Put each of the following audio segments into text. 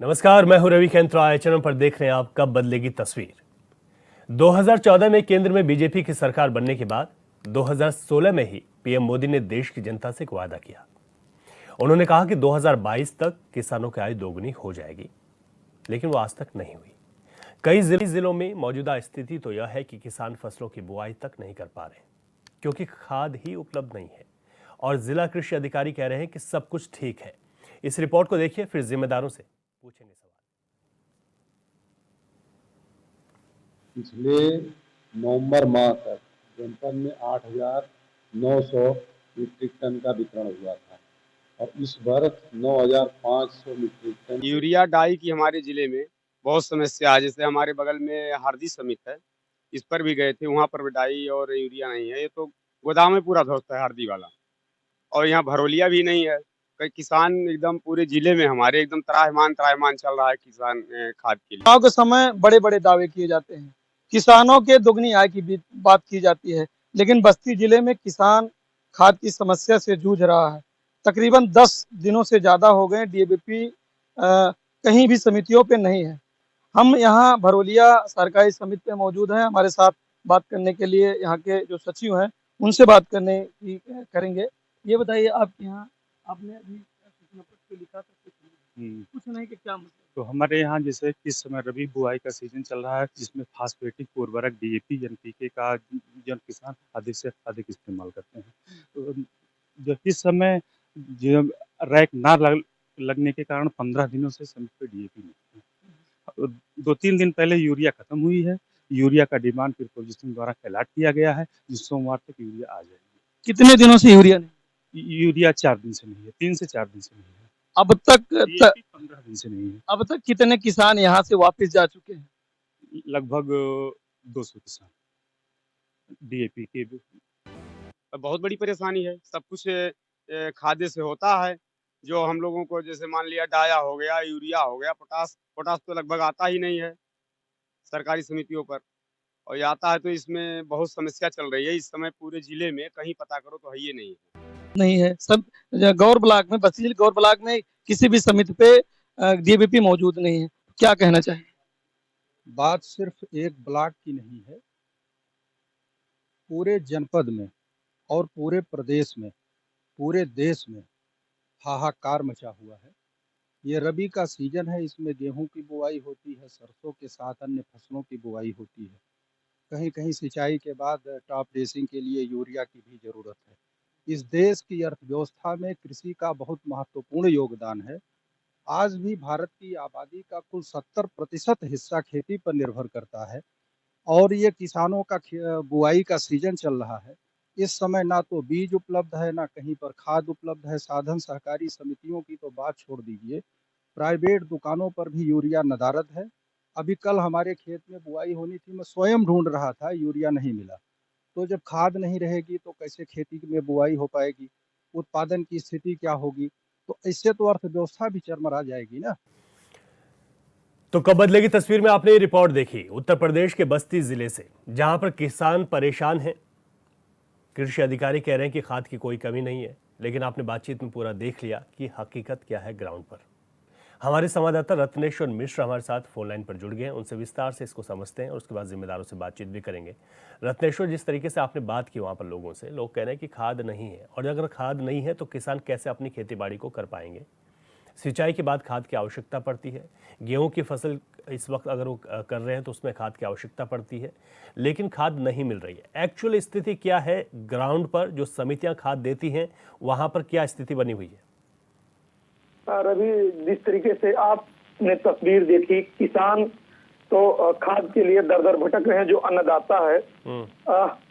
नमस्कार, मैं हूं रविकांत राय। चैनल पर देख रहे हैं आप कब बदलेगी तस्वीर। 2014 में केंद्र में बीजेपी की सरकार बनने के बाद 2016 में ही पीएम मोदी ने देश की जनता से एक वादा किया। उन्होंने कहा कि 2022 तक किसानों की आय दोगुनी हो जाएगी, लेकिन वो आज तक नहीं हुई। कई जिलों में मौजूदा स्थिति तो यह है कि किसान फसलों की बुआई तक नहीं कर पा रहे, क्योंकि खाद ही उपलब्ध नहीं है और जिला कृषि अधिकारी कह रहे हैं कि सब कुछ ठीक है। इस रिपोर्ट को देखिए, फिर जिम्मेदारों से पूछेंगे सवाल। पिछले नवंबर माह तक जनपद में 8,900 मीट्रिक टन का वितरण हुआ था और इस वर्ष 9,500 मीट्रिक टन। यूरिया डाई की हमारे जिले में बहुत समस्या है। जैसे हमारे बगल में हरदी समित है, इस पर भी गए थे, वहाँ पर भी डाई और यूरिया नहीं है। ये तो गोदाम में पूरा ध्वस्त है हरदी वाला, और यहाँ भरोलिया भी नहीं है। कई किसान एकदम पूरे जिले में हमारे एकदम त्राहिमाम चल रहा है किसान खाद के लिए। चुनाव के समय बड़े बड़े दावे किए जाते हैं, किसानों के दोगुनी आय की भी बात की जाती है, लेकिन बस्ती जिले में किसान खाद की समस्या से जूझ रहा है। तकरीबन 10 दिनों से ज्यादा हो गए डीएपी कहीं भी समितियों पे नहीं है। हम यहाँ भरोलिया सरकारी समिति पे मौजूद हैं। हमारे साथ बात करने के लिए यहाँ के जो सचिव हैं उनसे बात करने की करेंगे। ये बताइए, आपके यहाँ आपने अभी सूचना पत्र पे लिखा था, कुछ नहीं कि क्या मतलब? तो हमारे यहाँ जैसे इस समय रबी बुआई का सीजन चल रहा है, जिसमें फास्फेटिक उर्वरक डीएपी एनपीके का जन किसान अधिक से अधिक इस्तेमाल करते हैं। तो जो इस समय जो रैक ना लगने के कारण 15 दिनों से समिति पे डीएपी नहीं है। 2-3 दिन पहले यूरिया खत्म हुई है। यूरिया का डिमांड फिर पोजीशन द्वारा अलॉट किया गया है, जिस सोमवार तक यूरिया आ जाएगी। कितने दिनों से यूरिया नहीं? यूरिया 4 दिन से नहीं है, 3 से 4 दिन से नहीं है। अब तक 15 दिन से नहीं है। अब तक कितने किसान यहाँ से वापस जा चुके हैं? लगभग 200 किसान डीएपी के। बहुत बड़ी परेशानी है। सब कुछ खाद्य से होता है। जो हम लोगों को जैसे मान लिया डाया हो गया, यूरिया हो गया, पोटास तो लगभग आता ही नहीं है सरकारी समितियों पर, और ये आता है तो इसमें बहुत समस्या चल रही है। इस समय पूरे जिले में कहीं पता करो तो है ही नहीं है। नहीं है। सब गौर ब्लॉक में, बस्ती गौर ब्लॉक में किसी भी समिति पे डीबीपी मौजूद नहीं है। क्या कहना चाहिए? बात सिर्फ एक ब्लॉक की नहीं है, पूरे जनपद में और पूरे प्रदेश में, पूरे देश में हाहाकार मचा हुआ है। ये रबी का सीजन है, इसमें गेहूं की बुआई होती है, सरसों के साथ अन्य फसलों की बुआई होती है। कहीं कहीं सिंचाई के बाद टॉप ड्रेसिंग के लिए यूरिया की भी जरूरत है। इस देश की अर्थव्यवस्था में कृषि का बहुत महत्वपूर्ण योगदान है। आज भी भारत की आबादी का कुल 70% हिस्सा खेती पर निर्भर करता है और ये किसानों का बुआई का सीजन चल रहा है। इस समय ना तो बीज उपलब्ध है, ना कहीं पर खाद उपलब्ध है। साधन सहकारी समितियों की तो बात छोड़ दीजिए, प्राइवेट दुकानों पर भी यूरिया नदारद है। अभी कल हमारे खेत में बुआई होनी थी, मैं स्वयं ढूंढ रहा था, यूरिया नहीं मिला। तो जब खाद नहीं रहेगी तो कैसे खेती में बुआई हो पाएगी, उत्पादन की स्थिति क्या होगी? तो इससे तो अर्थव्यवस्था भी चरमरा जाएगी ना। तो कब बदलेगी तस्वीर में आपने ये रिपोर्ट देखी उत्तर प्रदेश के बस्ती जिले से, जहां पर किसान परेशान हैं। कृषि अधिकारी कह रहे हैं कि खाद की कोई कमी नहीं है, लेकिन आपने बातचीत में पूरा देख लिया कि हकीकत क्या है ग्राउंड पर। हमारे संवाददाता रत्नेश्वर मिश्र हमारे साथ फोन लाइन पर जुड़ गए हैं। उनसे विस्तार से इसको समझते हैं और उसके बाद जिम्मेदारों से बातचीत भी करेंगे। रत्नेश्वर, जिस तरीके से आपने बात की वहां पर लोगों से, लोग कह रहे हैं कि खाद नहीं है, और अगर खाद नहीं है तो किसान कैसे अपनी खेती बाड़ी को कर पाएंगे। सिंचाई के बाद खाद की आवश्यकता पड़ती है। गेहूं की फसल इस वक्त अगर वो कर रहे हैं तो उसमें खाद की आवश्यकता पड़ती है, लेकिन खाद नहीं मिल रही है। एक्चुअल स्थिति क्या है ग्राउंड पर? जो समितियां खाद देती हैं वहां पर क्या स्थिति बनी हुई है? रवि, जिस तरीके से आपने तस्वीर देखी, किसान तो खाद के लिए दर दर भटक रहे हैं। जो अन्नदाता है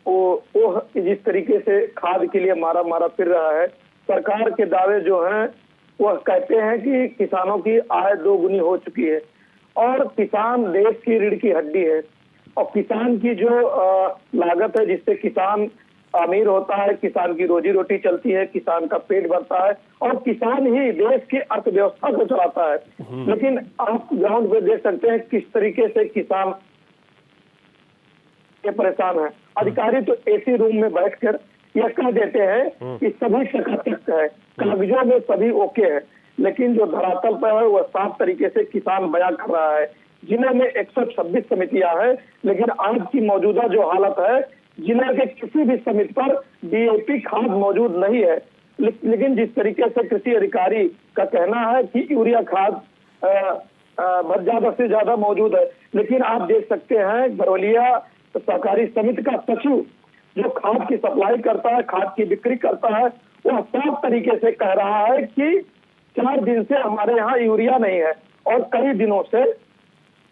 वो जिस तरीके से खाद के लिए मारा मारा फिर रहा है। सरकार के दावे जो हैं वह कहते हैं कि किसानों की आय दोगुनी हो चुकी है, और किसान देश की रीढ़ की हड्डी है। और किसान की जो लागत है, जिससे किसान अमीर होता है, किसान की रोजी रोटी चलती है, किसान का पेट भरता है, और किसान ही देश की अर्थव्यवस्था को चलाता है। लेकिन आप ग्राउंड पे देख सकते हैं किस तरीके से किसान ये परेशान है। अधिकारी तो एसी रूम में बैठकर यह कह देते हैं कि सभी सकारात्मक है, कागजों में सभी ओके है, लेकिन जो धरातल पर है वह साफ तरीके से किसान बयां कर रहा है। जिले में 126 समितियां हैं, लेकिन आज की मौजूदा जो हालत है, जिले के किसी भी समिति पर डीएपी खाद मौजूद नहीं है। लेकिन जिस तरीके से कृषि अधिकारी का कहना है कि यूरिया खाद ज्यादा से ज्यादा मौजूद है, लेकिन आप देख सकते हैं बरौलिया सहकारी समिति का सचिव जो खाद की सप्लाई करता है, खाद की बिक्री करता है, वह साफ तरीके से कह रहा है कि 4 दिन से हमारे यहाँ यूरिया नहीं है और कई दिनों से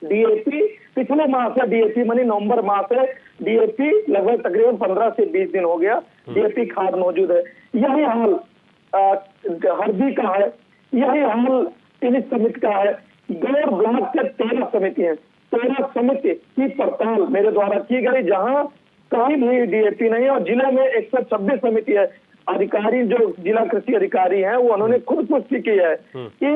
डीएपी, पिछले माह से डीएपी मानी नवंबर माह से डीएपी लगभग तकरीबन 15 से 20 दिन हो गया डीएपी खाद मौजूद है। यही हाल हरदी का है, यही हाल इस समिति का है। गौर ब्लॉक के 13 समिति है, 13 समिति की पड़ताल मेरे द्वारा की गई, जहां कहीं भी डीएपी नहीं है और जिले में 126 समिति है। अधिकारी जो जिला कृषि अधिकारी हैं वो उन्होंने खुद पुष्टि की है कि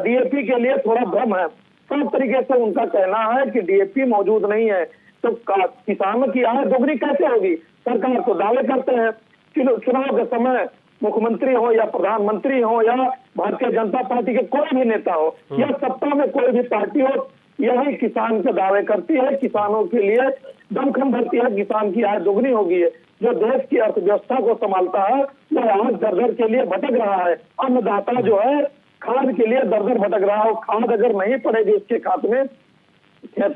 डीएपी के लिए थोड़ा भ्रम है। सब तरीके से उनका कहना है कि डीएपी मौजूद नहीं है, तो किसानों की आय दोगुनी कैसे होगी? सरकार तो दावे करते हैं, चुनाव के समय मुख्यमंत्री हो या प्रधानमंत्री हो या भारतीय जनता पार्टी के कोई भी नेता हो या सत्ता में कोई भी पार्टी हो, यही किसान के दावे करती है, किसानों के लिए दमखम भरती है, किसान की आय दोगुनी होगी है। जो देश की अर्थव्यवस्था को संभालता है वह आज दर-दर के लिए भटक रहा है। अन्नदाता जो है खाद के लिए दर-दर भटक रहा है। खाद अगर नहीं पड़ेगी इसके खेत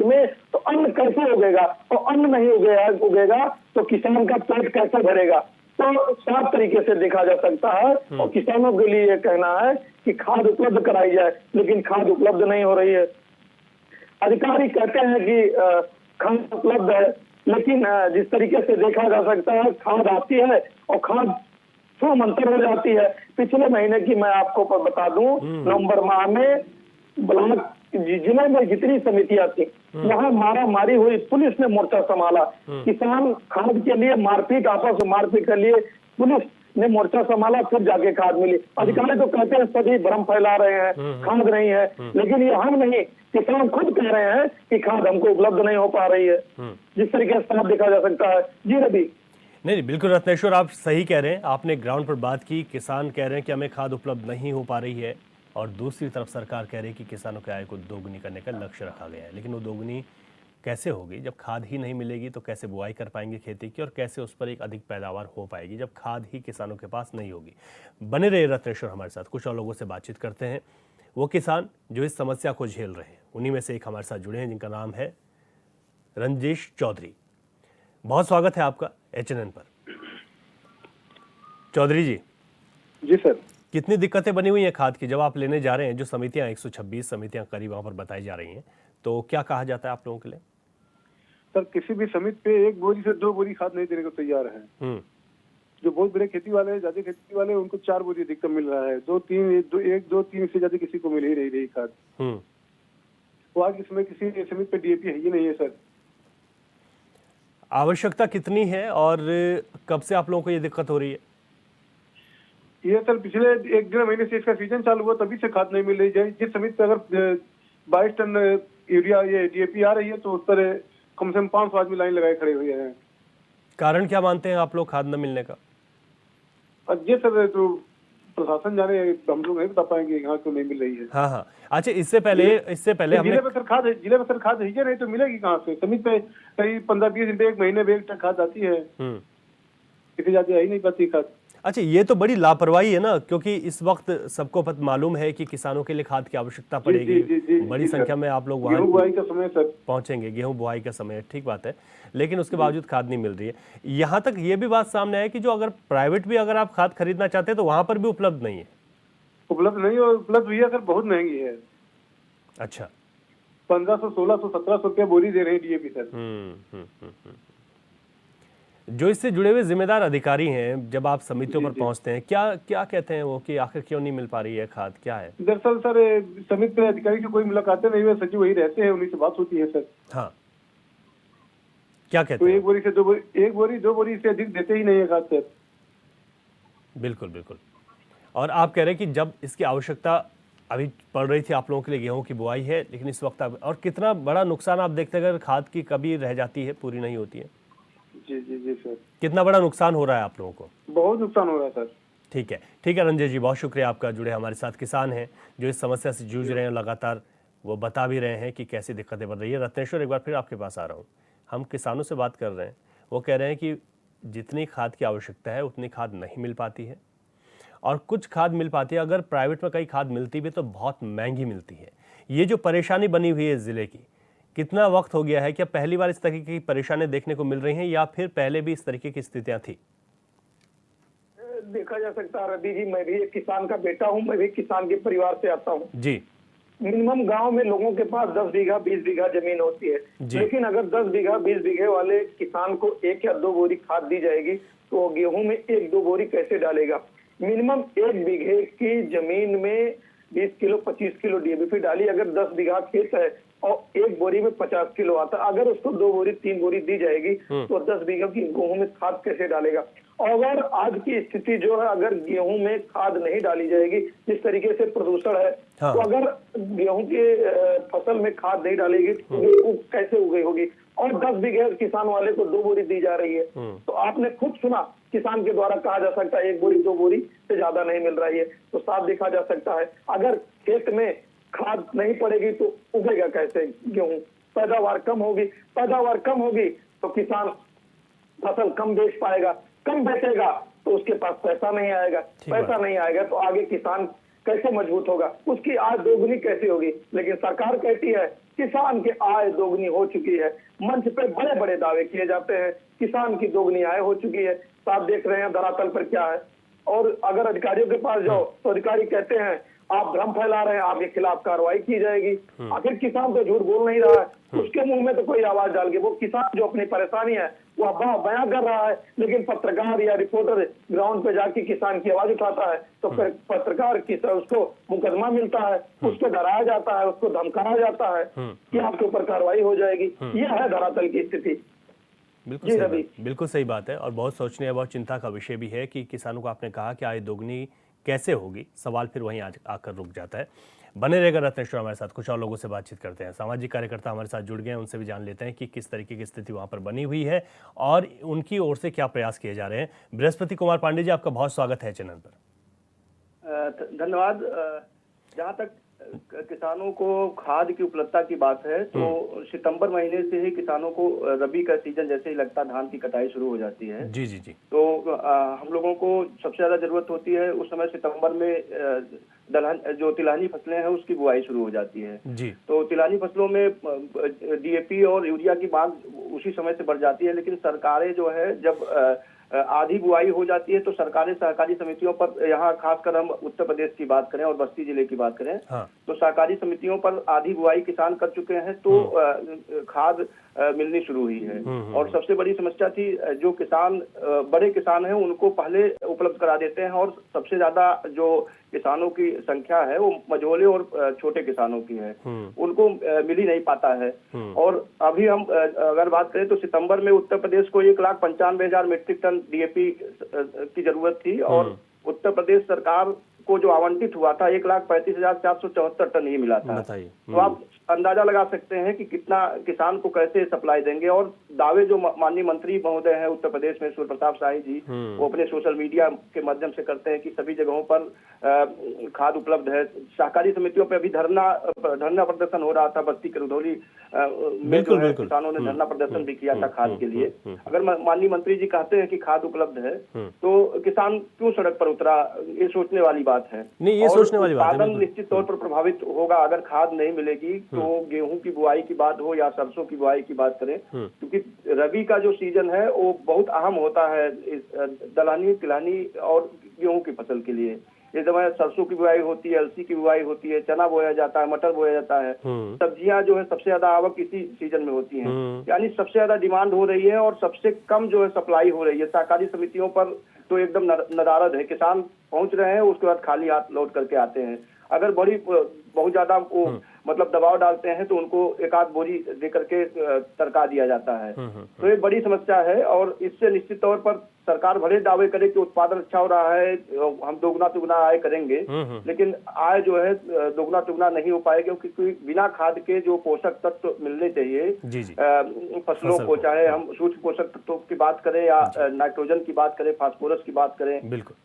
में तो अन्न कैसे उगेगा, और अन्न नहीं उगेगा तो किसान का पेट कैसे भरेगा? तो साफ तरीके से देखा जा सकता है और किसानों के लिए यह कहना है कि खाद उपलब्ध कराई जाए, लेकिन खाद उपलब्ध नहीं हो रही है। अधिकारी कहते हैं कि खाद उपलब्ध है, लेकिन जिस तरीके से देखा जा सकता है खाद आती है और खाद मंतर हो जाती है। पिछले महीने की मैं आपको बता दूं, नवंबर माह में ब्लॉक जिले में जितनी समितियां थी वहां मारा मारी हुई, पुलिस ने मोर्चा संभाला। किसान खाद के लिए मारपीट, आपस में मारपीट के लिए पुलिस ने मोर्चा संभाला, फिर जाके खाद मिली। अधिकारी तो कहते हैं सभी भ्रम फैला रहे हैं, खाद नहीं है, लेकिन ये हम नहीं, किसान खुद कह रहे हैं कि खाद हमको उपलब्ध नहीं हो पा रही है। जिस तरीके से साफ देखा जा सकता है। जी रवि। नहीं, बिल्कुल रत्नेश्वर, आप सही कह रहे हैं। आपने ग्राउंड पर बात की, किसान कह रहे हैं कि हमें खाद उपलब्ध नहीं हो पा रही है, और दूसरी तरफ सरकार कह रही है कि किसानों की आय को दोगुनी करने का लक्ष्य रखा गया है। लेकिन वो दोगुनी कैसे होगी जब खाद ही नहीं मिलेगी? तो कैसे बुआई कर पाएंगे खेती की, और कैसे उस पर एक अधिक पैदावार हो पाएगी जब खाद ही किसानों के पास नहीं होगी? बने रहे रत्नेश्वर हमारे साथ, कुछ और लोगों से बातचीत करते हैं, वो किसान जो इस समस्या को झेल रहे हैं। उन्हीं में से एक हमारे साथ जुड़े हैं जिनका नाम है रंजेश चौधरी। बहुत स्वागत है आपका HNN पर। चौधरी जी। जी सर। कितनी दिक्कतें बनी हुई हैं खाद की जब आप लेने जा रहे हैं? जो समितियां 126 समितियां करीब वहां पर बताई जा रही हैं, तो क्या कहा जाता है आप लोगों के लिए? सर, किसी भी समिति पे 1 बोरी से 2 बोरी खाद नहीं देने को तैयार है। जो बहुत बड़े खेती वाले हैं, ज्यादा खेती वाले, उनको 4 बोरी अधिकतम मिल रहा है। 2-3 से ज्यादा किसी को मिल ही रही खाद। वो आज के समय किसी समिति पे डीएपी है ही नहीं है सर। आवश्यकता कितनी है और कब से आप लोगों को ये दिक्कत हो रही है? ये सर पिछले 1-1.5 महीने से इसका सीजन चालू हुआ, तभी से खाद नहीं मिल रही है। जिस समिति पे अगर 22 टन यूरिया ये डीएपी आ रही है तो उस पर कम से कम 500 आदमी लाइन लगाए खड़े हुए हैं। कारण क्या मानते हैं आप लोग खाद न मिलने का? ये सर तो प्रशासन जाने, हम लोग नहीं बता पाएंगे यहाँ क्यों नहीं मिल रही है। हाँ। अच्छा, इससे पहले हमने जिले में सर खाद है ही नहीं तो मिलेगी कहाँ से? समिति पे करीब 15-20 दिन पे 1 महीने में 1 टन खाद आती है, किसी जाती ही नहीं पाती खाद। अच्छा, ये तो बड़ी लापरवाही है ना, क्योंकि इस वक्त सबको मालूम है कि किसानों के लिए खाद की आवश्यकता पड़ेगी। बड़ी संख्या में आप लोग वहाँ बुआई का समय सर पहुंचेंगे, गेहूं बुआई का समय, ठीक बात है, लेकिन उसके बावजूद खाद नहीं मिल रही है। यहाँ तक ये भी बात सामने है कि जो अगर प्राइवेट भी अगर आप खाद खरीदना चाहते हैं तो वहां पर भी उपलब्ध नहीं है। उपलब्ध नहीं है, उपलब्ध हुई है सर, बहुत महंगी है। अच्छा, 1500, 1600, 1700 रुपया बोरी दे रहे हैं डीएपी सर। जो इससे जुड़े हुए जिम्मेदार अधिकारी हैं, जब आप समितियों पर पहुंचते हैं, क्या कहते हैं वो कि आखिर क्यों नहीं मिल पा रही है खाद, क्या है? दरअसल सर समिति के अधिकारी से कोई मुलाकातें नहीं हुई, सचिव वही रहते हैं, उन्हीं से बात होती है सर। हाँ, क्या कहते तो हैं? 1 बोरी से अधिक देते ही नहीं है खाद सर। बिल्कुल। और आप कह रहे हैं कि जब इसकी आवश्यकता अभी पड़ रही थी आप लोगों के लिए, गेहूं की बुआई है, लेकिन इस वक्त और कितना बड़ा नुकसान आप देखते हैं अगर खाद की कभी रह जाती है, पूरी नहीं होती है। जी सर। कितना बड़ा नुकसान हो रहा है आप लोगों को? बहुत नुकसान हो रहा है सर। ठीक है रंजय जी, बहुत शुक्रिया आपका। जुड़े हमारे साथ किसान हैं जो इस समस्या से जूझ रहे हैं, लगातार वो बता भी रहे हैं कि कैसी दिक्कतें बढ़ रही है। रत्नेश्वर, एक बार फिर आपके पास आ रहा हूँ। हम किसानों से बात कर रहे हैं, वो कह रहे हैं कि जितनी खाद की आवश्यकता है उतनी खाद नहीं मिल पाती है, और कुछ खाद मिल पाती है, अगर प्राइवेट में कई खाद मिलती भी तो बहुत महंगी मिलती है। ये जो परेशानी बनी हुई है ज़िले की, कितना वक्त हो गया है? क्या पहली बार इस तरीके की परेशानी देखने को मिल रही हैं या फिर पहले भी इस तरीके की स्थितियां थी? देखा जा सकता है रवि जी, मैं भी एक किसान का बेटा हूं, मैं भी किसान के परिवार से आता हूं जी। मिनिमम गांव में लोगों के पास 10 बीघा 20 बीघा जमीन होती है, लेकिन अगर 10 बीघा 20 बीघे वाले किसान को 1 या 2 बोरी खाद दी जाएगी तो वो गेहूं में 1-2 बोरी कैसे डालेगा? मिनिमम 1 बीघे की जमीन में 20 किलो 25 किलो डीएपी डाली, अगर 10 बीघा खेत है और 1 बोरी में 50 किलो आता, अगर उसको 2 बोरी 3 बोरी दी जाएगी तो 10 बीघा की गेहूं में खाद कैसे डालेगा? और अगर आज की स्थिति जो है, अगर गेहूं में खाद नहीं डाली जाएगी, जिस तरीके से प्रदूषण है, तो अगर गेहूं के फसल में खाद नहीं डालेगी तो गेहूं कैसे उगे होगी? और 10 बीघे किसान वाले को 2 बोरी दी जा रही है, तो आपने खुद सुना किसान के द्वारा कहा जा सकता है 1 बोरी 2 बोरी से ज्यादा नहीं मिल रही है। तो साफ देखा जा सकता है, अगर खेत में खाद नहीं पड़ेगी तो उगेगा कैसे गेहूं? पैदावार कम होगी तो किसान फसल कम बेच पाएगा, कम बेचेगा तो उसके पास पैसा नहीं आएगा तो आगे किसान कैसे मजबूत होगा? उसकी आय दोगुनी कैसे होगी? लेकिन सरकार कहती है किसान की आय दोगुनी हो चुकी है, मंच पे बड़े बड़े दावे किए जाते हैं किसान की दोगुनी आय हो चुकी है। तो आप देख रहे हैं धरातल पर क्या है। और अगर अधिकारियों के पास जाओ तो अधिकारी कहते हैं आप भ्रम फैला रहे हैं, आपके खिलाफ कार्रवाई की जाएगी। आखिर किसान तो झूठ बोल नहीं रहा है, उसके मुंह में तो कोई आवाज डाल के वो किसान जो अपनी परेशानी है वो बयां कर रहा है, लेकिन पत्रकार या रिपोर्टर ग्राउंड पे जाके किसान की आवाज उठाता है तो फिर पत्रकार की उसको मुकदमा मिलता है, उसको डराया जाता है, उसको धमकाया जाता है कि आपके ऊपर कार्रवाई हो जाएगी। यह है धरातल की स्थिति। बिल्कुल सही बात है, और बहुत सोचने बहुत चिंता का विषय भी है कि किसानों को आपने कहा कि आय दोगुनी कैसे होगी, सवाल फिर वहीं आकर रुक जाता है। बने रहेगा रत्नेश्वर हमारे साथ, कुछ और लोगों से बातचीत करते हैं। सामाजिक कार्यकर्ता हमारे साथ जुड़ गए हैं, उनसे भी जान लेते हैं कि किस तरीके की स्थिति वहां पर बनी हुई है और उनकी ओर से क्या प्रयास किए जा रहे हैं। बृहस्पति कुमार पांडे जी, आपका बहुत स्वागत है चैनल पर। धन्यवाद। जहाँ तक किसानों को खाद की उपलब्धता की बात है तो सितंबर महीने से ही किसानों को रबी का सीजन जैसे ही लगता धान की कटाई शुरू हो जाती है। जी। तो हम लोगों को सबसे ज्यादा जरूरत होती है उस समय सितंबर में जो तिलहनी फसलें हैं उसकी बुआई शुरू हो जाती है जी। तो तिलहनी फसलों में डीएपी और यूरिया की मांग उसी समय से बढ़ जाती है, लेकिन सरकारें जो है जब आधी बुआई हो जाती है तो सरकारी सहकारी समितियों पर, यहाँ खासकर हम उत्तर प्रदेश की बात करें और बस्ती जिले की बात करें, तो सहकारी समितियों पर आधी बुआई किसान कर चुके हैं तो खाद मिलनी शुरू हुई है। और सबसे बड़ी समस्या थी जो किसान बड़े किसान हैं उनको पहले उपलब्ध करा देते हैं, और सबसे ज्यादा जो किसानों की संख्या है वो मझोले और छोटे किसानों की है, उनको मिल ही नहीं पाता है। और अभी हम अगर बात करें तो सितंबर में उत्तर प्रदेश को 1,95,000 मीट्रिक टन डीएपी की जरूरत थी, और उत्तर प्रदेश सरकार को जो आवंटित हुआ था 1,35,474 टन ही मिला था। तो आप अंदाजा लगा सकते हैं कि कितना किसान को कैसे सप्लाई देंगे। और दावे जो माननीय मंत्री महोदय हैं उत्तर प्रदेश में सूर्य प्रताप शाही जी, वो अपने सोशल मीडिया के माध्यम से करते हैं कि सभी जगहों पर खाद उपलब्ध है। सहकारी समितियों पर अभी धरना प्रदर्शन हो रहा था, बस्ती करधौली में जो है किसानों ने धरना प्रदर्शन भी किया था खाद के लिए। अगर माननीय मंत्री जी कहते हैं कि खाद उपलब्ध है तो किसान क्यों सड़क पर उतरा, ये सोचने वाली बात है। नहीं, ये सोचने वाली बात है। उत्पादन निश्चित तौर पर प्रभावित होगा अगर खाद नहीं मिलेगी, तो गेहूं की बुआई की बात हो या सरसों की बुआई की बात करें, क्योंकि रबी का जो सीजन है वो बहुत अहम होता है दलहनी तिलहनी और गेहूं की फसल के लिए। इस समय सरसों की बुआई होती है, अलसी की बुआई होती है, चना बोया जाता है, मटर बोया जाता है। सब्जियां जो है सबसे ज्यादा आवक इसी सीजन में होती हैं, यानी सबसे ज्यादा डिमांड हो रही है और सबसे कम जो है सप्लाई हो रही है। सहकारी समितियों पर तो एकदम नदारद है, किसान पहुंच रहे हैं उसके बाद खाली हाथ लौट करके आते हैं। अगर बहुत ज्यादा वो मतलब दबाव डालते हैं तो उनको एक आध बोरी दे करके तरका दिया जाता है। तो ये बड़ी समस्या है और इससे निश्चित तौर पर सरकार भले दावे करे कि उत्पादन अच्छा हो रहा है, हम दोगुना तुगुना आय करेंगे, लेकिन आय जो है दोगुना तुगुना नहीं हो पाएगी, क्योंकि बिना खाद के जो पोषक तत्व मिलने चाहिए फसलों को, चाहे हम सूक्ष्म पोषक तत्वों की बात करें या नाइट्रोजन की बात करें, फास्फोरस की बात करें,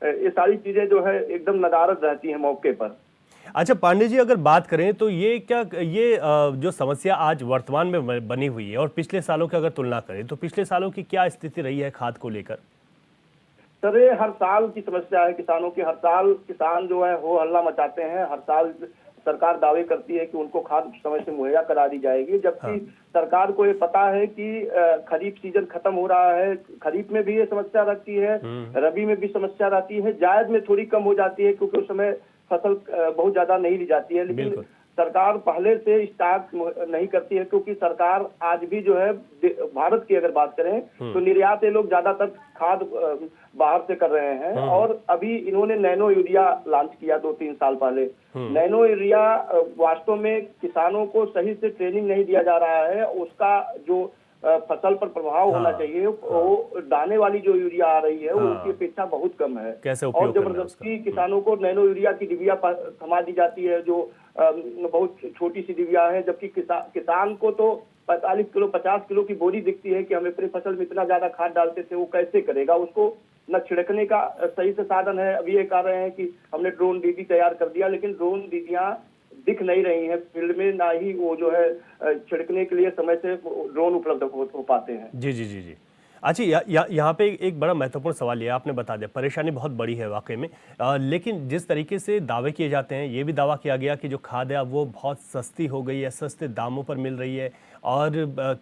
ये सारी चीजें जो है एकदम नदारद रहती है मौके पर। अच्छा पांडे जी, अगर बात करें तो ये जो समस्या आज वर्तमान में बनी हुई है और पिछले सालों की अगर तुलना करें तो पिछले सालों की क्या स्थिति रही है खाद को लेकर? सर ये हर साल की समस्या है किसानों की। हर साल किसान जो है हो हल्ला मचाते हैं। हर साल सरकार दावे करती है कि उनको खाद समय से मुहैया करा दी जाएगी, जबकि सरकार को ये पता है कि खरीफ सीजन खत्म हो रहा है। खरीफ में भी ये समस्या रहती है, रबी में भी समस्या रहती है, जायद में थोड़ी कम हो जाती है क्योंकि उस समय फसल बहुत ज्यादा नहीं ली जाती है। लेकिन सरकार पहले से स्टॉक नहीं करती है, क्योंकि सरकार आज भी जो है भारत की अगर बात करें तो निर्यात ये लोग ज्यादातर खाद बाहर से कर रहे हैं। और अभी इन्होंने नैनो यूरिया लॉन्च किया 2-3 साल पहले। नैनो यूरिया वास्तव में किसानों को सही से ट्रेनिंग नहीं दिया जा रहा है। उसका जो फसल पर प्रभाव होना चाहिए वो दाने वाली जो यूरिया आ रही है उसकी अपेक्षा बहुत कम है। और जबरदस्ती किसानों को नैनो यूरिया की डिबिया थमा दी जाती है, जो बहुत छोटी सी डिबिया है, जबकि किसान को तो 45 किलो 50 किलो की बोरी दिखती है कि हम अपनी फसल में इतना ज्यादा खाद डालते थे, वो कैसे करेगा? उसको न छिड़कने का सही से साधन है। अभी ये कह रहे हैं कि हमने ड्रोन दीदी तैयार कर दिया, लेकिन ड्रोन दीदियां दिख नहीं रही है फील्ड में, ना ही वो जो है छिड़कने के लिए समय से ड्रोन उपलब्ध हो पाते हैं। जी। अच्छा यहाँ पे एक बड़ा महत्वपूर्ण सवाल ये आपने बता दिया, परेशानी बहुत बड़ी है वाकई में, लेकिन जिस तरीके से दावे किए जाते हैं, ये भी दावा किया गया कि जो खाद है वो बहुत सस्ती हो गई है, सस्ते दामों पर मिल रही है और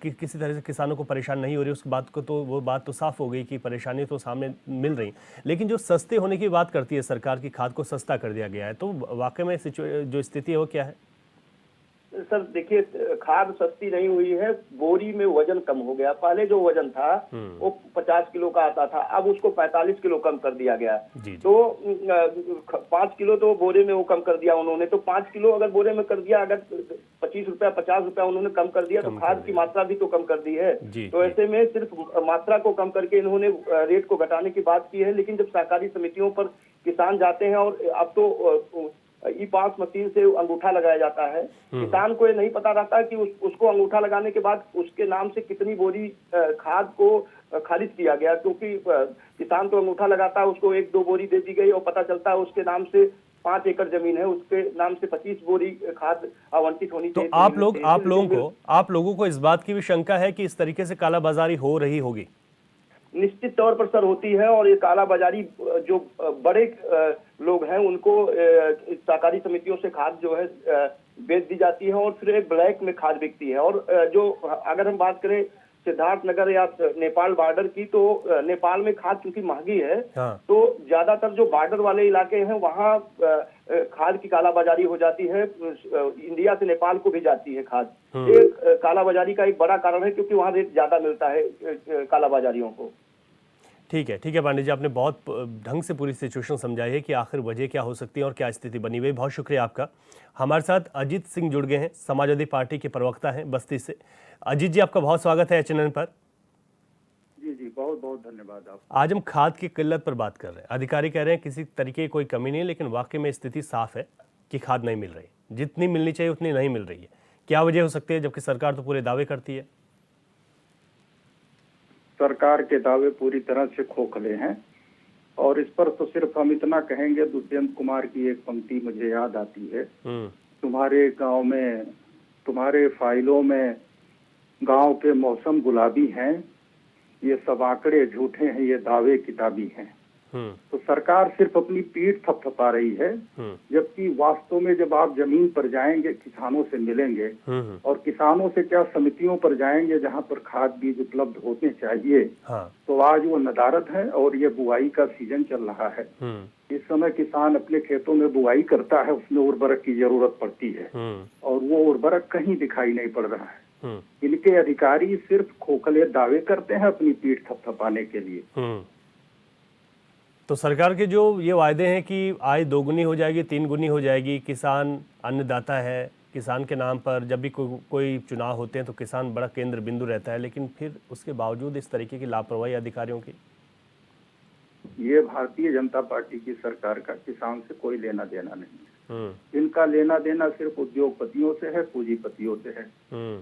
किसी तरह से किसानों को परेशान नहीं हो रही। उस बात को तो वो बात तो साफ हो गई कि परेशानी तो सामने मिल रही, लेकिन जो सस्ते होने की बात करती है सरकार की, खाद को सस्ता कर दिया गया है, तो वाकई में जो स्थिति है वो क्या है? सर देखिए, खाद सस्ती नहीं हुई है, बोरी में वजन कम हो गया। पहले जो वजन था वो 50 किलो का आता था, अब उसको 45 किलो कम कर दिया गया। तो 5 किलो तो बोरे में वो कम कर दिया उन्होंने। तो 5 किलो अगर बोरे में कर दिया, अगर 25 रुपया 50 रुपया उन्होंने कम कर दिया, तो खाद की मात्रा भी तो कम कर दी है। तो ऐसे में सिर्फ मात्रा को कम करके इन्होंने रेट को घटाने की बात की है। लेकिन जब सहकारी समितियों पर किसान जाते हैं, और अब तो ई-पास मशीन से अंगूठा लगाया जाता है, किसान को ये नहीं पता रहता कि उसको अंगूठा लगाने के बाद उसके नाम से कितनी बोरी खाद को खारिज किया गया, क्योंकि किसान तो अंगूठा लगाता है, उसको 1-2 बोरी दे दी गई और पता चलता है उसके नाम से 5 एकड़ जमीन है, उसके नाम से 25 बोरी खाद आवंटित होनी चाहिए। तो आप लोगों को इस बात की भी शंका है कि इस तरीके से कालाबाजारी हो रही होगी? निश्चित तौर पर सर होती है, और ये कालाबाजारी जो बड़े लोग हैं उनको सहकारी समितियों से खाद जो है बेच दी जाती है और फिर ब्लैक में खाद बिकती है। और जो अगर हम बात करें सिद्धार्थनगर या नेपाल बॉर्डर की, तो नेपाल में खाद क्योंकि महंगी है, तो ज्यादातर जो बॉर्डर वाले इलाके हैं वहाँ खाद की कालाबाजारी हो जाती है। इंडिया से नेपाल को भी जाती है खाद। एक कालाबाजारी का एक बड़ा कारण है, क्योंकि वहाँ रेट ज्यादा मिलता है कालाबाजारियों को। ठीक है पांडे जी, आपने बहुत ढंग से पूरी सिचुएशन समझाई है कि आखिर वजह क्या हो सकती है और क्या स्थिति बनी हुई। बहुत शुक्रिया आपका। हमारे साथ अजीत सिंह जुड़ गए हैं, समाजवादी पार्टी के प्रवक्ता हैं बस्ती से। अजीत जी, आपका बहुत स्वागत है एचएनएन पर। जी बहुत बहुत धन्यवाद। आप आज हम खाद की किल्लत पर बात कर रहे हैं। अधिकारी कह रहे हैं किसी तरीके की कोई कमी नहीं है, लेकिन वाकई में स्थिति साफ है कि खाद नहीं मिल रही, जितनी मिलनी चाहिए उतनी नहीं मिल रही है। क्या वजह हो सकती है, जबकि सरकार तो पूरे दावे करती है? सरकार के दावे पूरी तरह से खोखले हैं, और इस पर तो सिर्फ हम इतना कहेंगे, दुष्यंत कुमार की एक पंक्ति मुझे याद आती है, तुम्हारे गांव में, तुम्हारे फाइलों में गांव के मौसम गुलाबी हैं, ये सब आंकड़े झूठे हैं, ये दावे किताबी हैं। तो सरकार सिर्फ अपनी पीठ थपथपा रही है, जबकि वास्तव में जब आप जमीन पर जाएंगे, किसानों से मिलेंगे, और किसानों से क्या समितियों पर जाएंगे जहां पर खाद बीज उपलब्ध होने चाहिए, तो आज वो नदारद है और ये बुआई का सीजन चल रहा है। इस समय किसान अपने खेतों में बुआई करता है, उसमें उर्वरक की जरूरत पड़ती है, और वो उर्वरक कहीं दिखाई नहीं पड़ रहा है। इनके अधिकारी सिर्फ खोखले दावे करते हैं अपनी पीठ थपथपाने के लिए। तो सरकार के जो ये वायदे हैं कि आय 2 गुनी हो जाएगी, 3 गुनी हो जाएगी, किसान अन्नदाता है, किसान के नाम पर जब भी कोई चुनाव होते हैं तो किसान बड़ा केंद्र बिंदु रहता है, लेकिन फिर उसके बावजूद इस तरीके की लापरवाही अधिकारियों की। ये भारतीय जनता पार्टी की सरकार का किसान से कोई लेना देना नहीं है। इनका लेना देना सिर्फ उद्योगपतियों से है, पूंजीपतियों से है।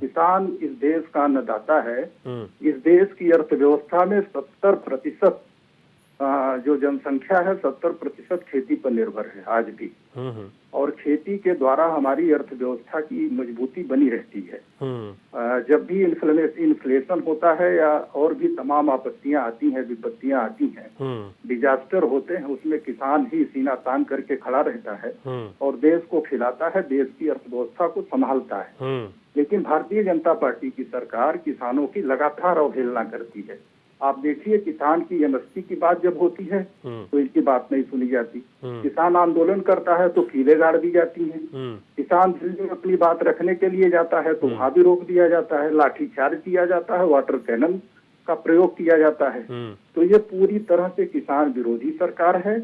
किसान इस देश का अन्नदाता है। इस देश की अर्थव्यवस्था में 70% जो जनसंख्या है 70% खेती पर निर्भर है आज भी। और खेती के द्वारा हमारी अर्थव्यवस्था की मजबूती बनी रहती है। जब भी इन्फ्लेशन होता है या और भी तमाम आपत्तियां आती हैं, विपत्तियां आती हैं, डिजास्टर होते हैं, उसमें किसान ही सीना तान करके खड़ा रहता है और देश को खिलाता है, देश की अर्थव्यवस्था को संभालता है। लेकिन भारतीय जनता पार्टी की सरकार किसानों की लगातार अवहेलना करती है। आप देखिए, किसान की एमएसपी की बात जब होती है तो इनकी बात नहीं सुनी जाती। किसान आंदोलन करता है तो कीलें गाड़ दी जाती हैं। किसान दिल्ली में अपनी बात रखने के लिए जाता है तो वहां भी रोक दिया जाता है, लाठीचार्ज किया जाता है, वाटर कैनन का प्रयोग किया जाता है। तो ये पूरी तरह से किसान विरोधी सरकार है।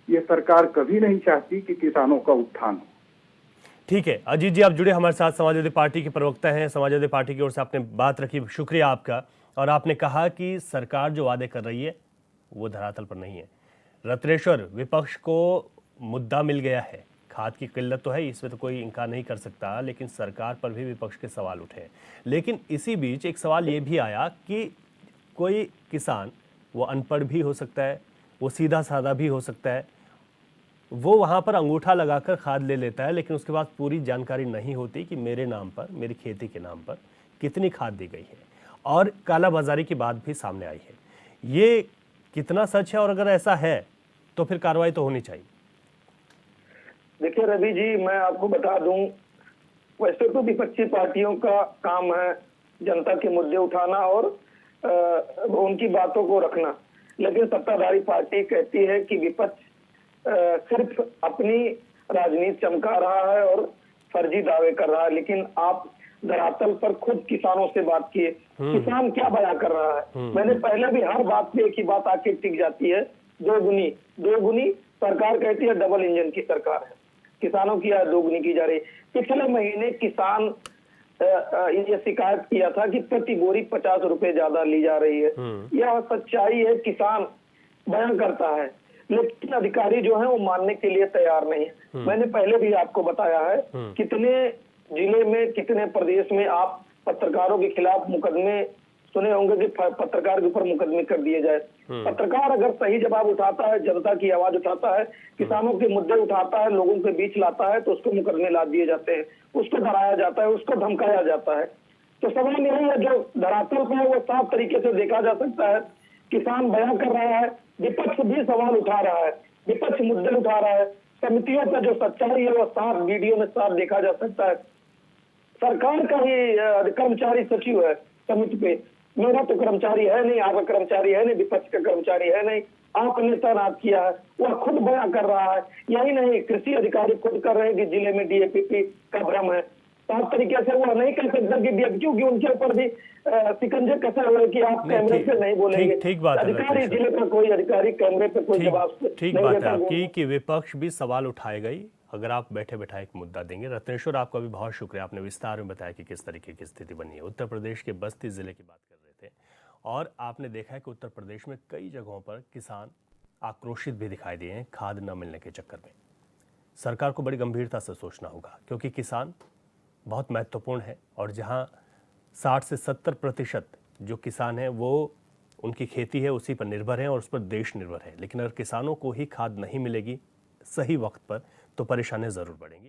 ये सरकार कभी नहीं चाहती कि किसानों का उत्थान हो। ठीक है, अजीत जी आप जुड़े हमारे साथ, समाजवादी पार्टी के प्रवक्ता हैं। समाजवादी पार्टी की ओर से आपने बात रखी, शुक्रिया आपका। और आपने कहा कि सरकार जो वादे कर रही है वो धरातल पर नहीं है। रत्नेश्वर, विपक्ष को मुद्दा मिल गया है, खाद की किल्लत तो है, इसमें तो कोई इनकार नहीं कर सकता, लेकिन सरकार पर भी विपक्ष के सवाल उठे। लेकिन इसी बीच एक सवाल ये भी आया कि कोई किसान, वो अनपढ़ भी हो सकता है, वो सीधा साधा भी हो सकता है, वो वहाँ पर अंगूठा लगाकर खाद ले लेता है, लेकिन उसके बाद पूरी जानकारी नहीं होती कि मेरे नाम पर, मेरी खेती के नाम पर कितनी खाद दी गई है। और कालाबाजारी की बात भी सामने आई है। ये कितना सच है, और अगर ऐसा है तो फिर कार्रवाई तो होनी चाहिए। देखिए रवि जी, मैं आपको बता दूं, वैसे तो विपक्षी पार्टियों का काम है जनता के मुद्दे उठाना और उनकी बातों को रखना, लेकिन सत्ताधारी पार्टी कहती है कि विपक्ष सिर्फ अपनी राजनीति चमका रहा है और फर्जी दावे कर रहा है। लेकिन आप धरातल पर खुद किसानों से बात किए, किसान क्या बयां कर रहा है। मैंने पहले भी हर बात पे एक ही बात आके टिक जाती है, दोगुनी सरकार कहती है डबल इंजन की सरकार है, किसानों की दोगुनी की जा रही। पिछले महीने किसान ये शिकायत किया था कि प्रति बोरी 50 रुपए ज्यादा ली जा रही है। यह सच्चाई है, किसान बयां करता है, लेकिन अधिकारी जो है वो मानने के लिए तैयार नहीं है। मैंने पहले भी आपको बताया है, कितने जिले में, कितने प्रदेश में आप पत्रकारों के खिलाफ मुकदमे सुने होंगे कि पत्रकार के ऊपर मुकदमे कर दिए जाए। पत्रकार अगर सही जवाब उठाता है, जनता की आवाज उठाता है, किसानों के मुद्दे उठाता है, लोगों के बीच लाता है, तो उसको मुकदमे ला दिए जाते हैं, उसको डराया जाता है, उसको धमकाया जाता है। तो सवाल यही है, जो धरातल पर है वो साफ तरीके से देखा जा सकता है। किसान बयां कर रहा है, विपक्ष भी सवाल उठा रहा है, विपक्ष मुद्दे उठा रहा है। समितियों का जो सच्चाई है वो साफ वीडियो में साफ देखा जा सकता है। सरकार का ही कर्मचारी सचिव है समिति पे, मेरा तो कर्मचारी है नहीं, आपका कर्मचारी है नहीं, विपक्ष का कर्मचारी है नहीं, आपने तैनात किया है, वह खुद बयां कर रहा है। यही नहीं, कृषि अधिकारी खुद कर रहे हैं कि जिले में डीएपी का भ्रम है। साफ तरीके से वो नहीं कह सकता कि डीएपी, क्योंकि उनके ऊपर भी शिकंजे कसे हुए कि आप कैमरे पे नहीं बोलेंगे। ठीक बात है, अधिकारी, जिले का कोई अधिकारी कैमरे पे कोई जवाब ठीक बात है आपकी कि विपक्ष भी सवाल उठाएगा ही अगर आप बैठे बैठा एक मुद्दा देंगे। रत्नेश्वर, आपका भी बहुत शुक्रिया, आपने विस्तार में बताया कि किस तरीके की स्थिति बनी है। उत्तर प्रदेश के बस्ती जिले की बात कर रहे थे और आपने देखा है कि उत्तर प्रदेश में कई जगहों पर किसान आक्रोशित भी दिखाई दिए हैं खाद न मिलने के चक्कर में। सरकार को बड़ी गंभीरता से सोचना होगा, क्योंकि किसान बहुत महत्वपूर्ण है और जहां 60 से 70% जो किसान हैं वो उनकी खेती है उसी पर निर्भर है और उस पर देश निर्भर है। लेकिन अगर किसानों को ही खाद नहीं मिलेगी सही वक्त पर तो परेशानियां ज़रूर बढ़ेंगी।